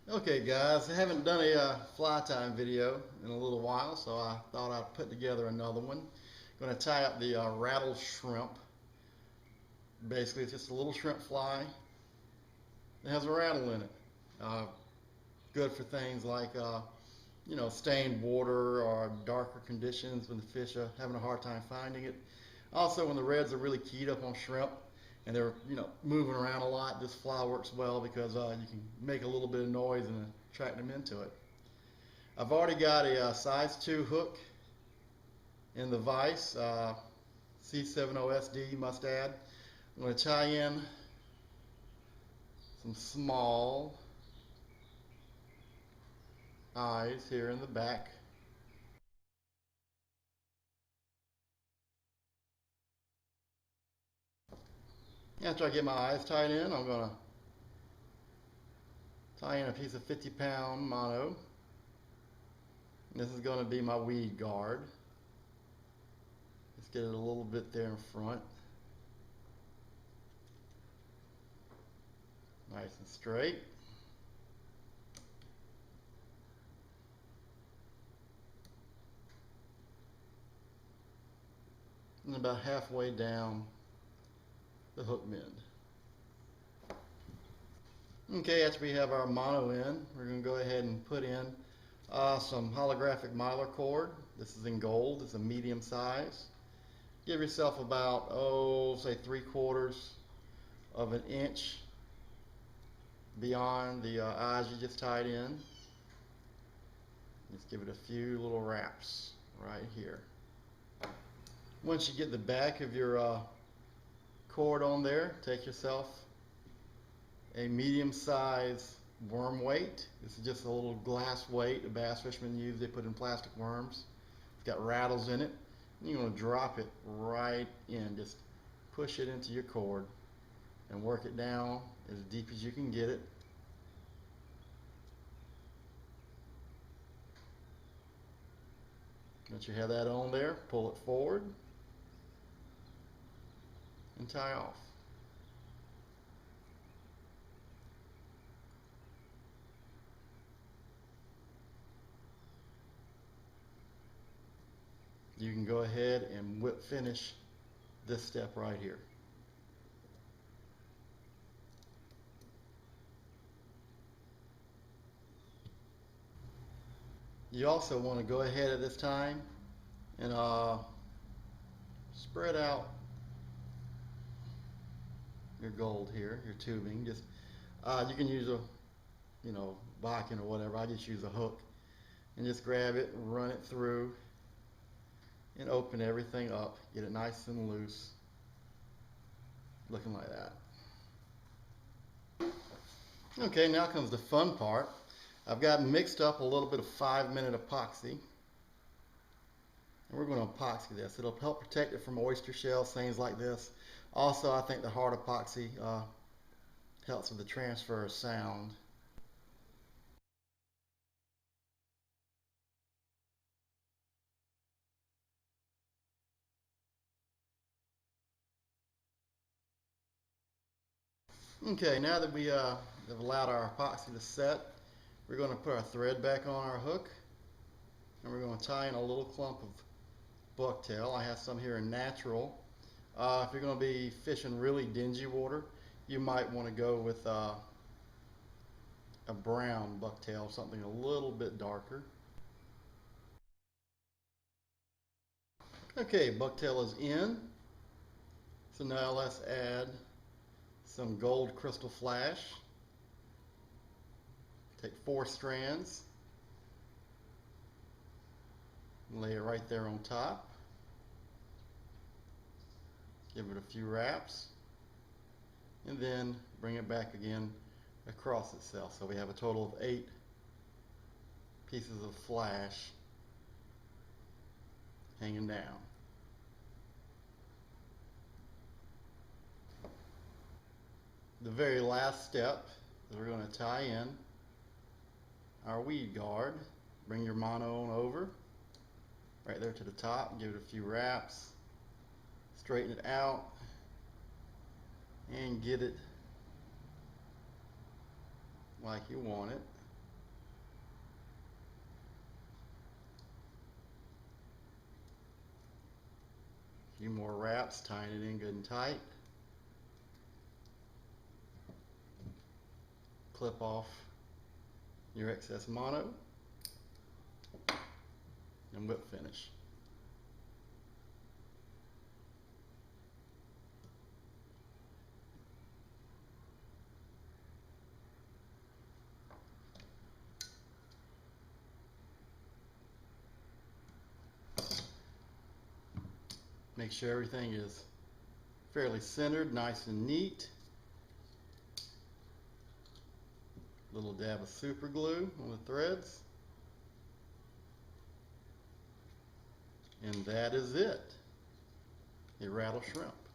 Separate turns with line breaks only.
Okay guys, I haven't done a fly tying video in a little while, so I thought I'd put together another one. I'm going to tie up the rattle shrimp. Basically it's just a little shrimp fly that has a rattle in it. Uh, Good for things like stained water or darker conditions when the fish are having a hard time finding it. Also when the reds are really keyed up on shrimp and they're moving around a lot, this fly works well because you can make a little bit of noise and attract them into it. I've already got a size 2 hook in the vise, C70SD must add. I'm going to tie in some small eyes here in the back. After I get my eyes tied in, I'm going to tie in a piece of 50-pound mono. This is going to be my weed guard. Let's get it a little bit there in front. Nice and straight. And about halfway down the hook mend. Okay, after we have our mono in, we're going to go ahead and put in some holographic mylar cord. This is in gold. It's a medium size. Give yourself about, say 3/4 of an inch beyond the eyes you just tied in. Just give it a few little wraps right here. Once you get the back of your cord on there, take yourself a medium size worm weight. This is just a little glass weight the bass fishermen use. They put in plastic worms. It's got rattles in it. And you're going to drop it right in. Just push it into your cord and work it down as deep as you can get it. Once you have that on there, pull it forward and tie off. You can go ahead and whip finish this step right here. You also want to go ahead at this time and spread out your gold here, your tubing. Just you can use a Bakken or whatever. I just use a hook and just grab it and run it through and open everything up. Get it nice and loose, looking like that. Okay, now comes the fun part. I've got mixed up a little bit of 5-minute epoxy. And we're going to epoxy this. It'll help protect it from oyster shells, things like this. Also, I think the hard epoxy helps with the transfer of sound. Okay, now that we have allowed our epoxy to set, we're going to put our thread back on our hook, and we're going to tie in a little clump of bucktail. I have some here in natural. If you're going to be fishing really dingy water, you might want to go with a brown bucktail, something a little bit darker. Okay, bucktail is in. So now let's add some gold crystal flash. Take 4 strands, lay it right there on top. Give it a few wraps, and then bring it back again across itself. So we have a total of 8 pieces of flash hanging down. The very last step is we're going to tie in our weed guard. Bring your mono on over right there to the top, give it a few wraps, straighten it out, and get it like you want it. straps, tying it in good and tight. Clip off your excess mono and whip finish. Make sure everything is fairly centered, nice and neat. Little dab of super glue on the threads. And that is it. A rattle shrimp.